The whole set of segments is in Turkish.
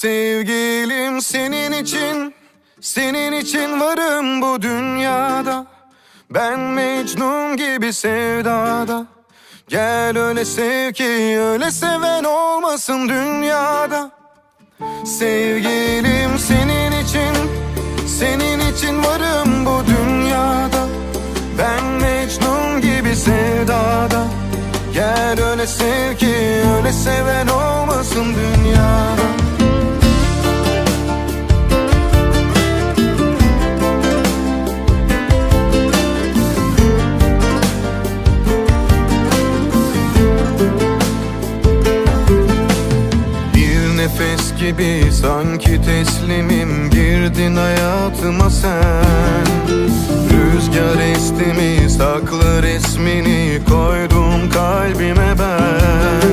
Sevgilim senin için varım bu dünyada. Ben Mecnun gibi sevdada. Gel öyle sev ki öyle seven olmasın dünyada. Sevgilim senin için varım bu dünyada. Ben Mecnun gibi sevdada. Gel öyle sev ki öyle seven olmasın dünyada. Nefes gibi sanki teslimim, girdin hayatıma sen. Rüzgar esti mi saklı resmini koydum kalbime ben.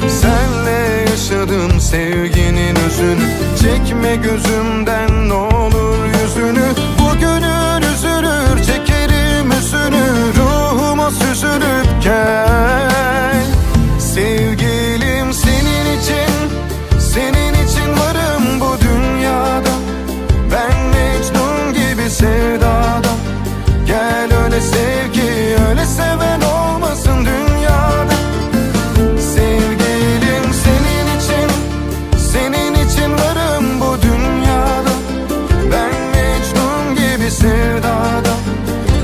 Senle yaşadım sevginin özünü, çekme gözümden ne olur yüzünü. Bugünün üzülür çekerim üzünü, ruhuma süzülüp gel. Sevgilim senin için varım bu dünyada. Ben Mecnun gibi sevdada. Gel öyle sev ki öyle seven olmasın dünyada. Sevgilim senin için varım bu dünyada. Ben Mecnun gibi sevdada.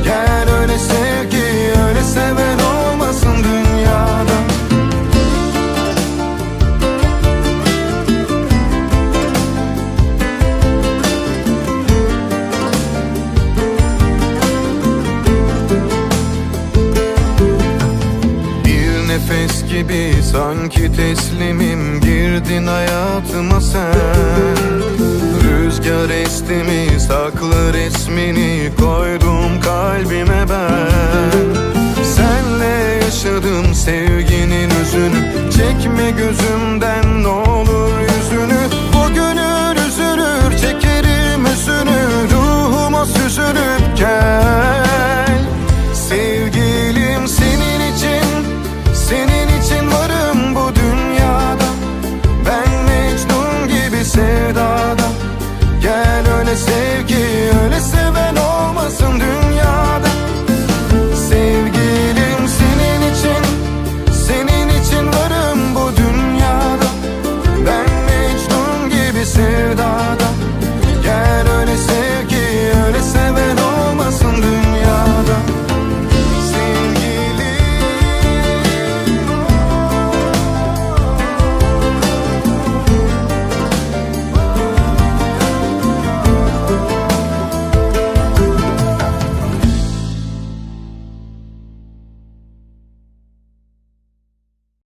Gel öyle sev ki öyle seven olmasın dünyada. Nefes gibi sanki teslimim, girdin hayatıma sen. Rüzgar esti mi saklı resmini koydum kalbime ben. Senle yaşadım sevginin özünü, çekme gözüm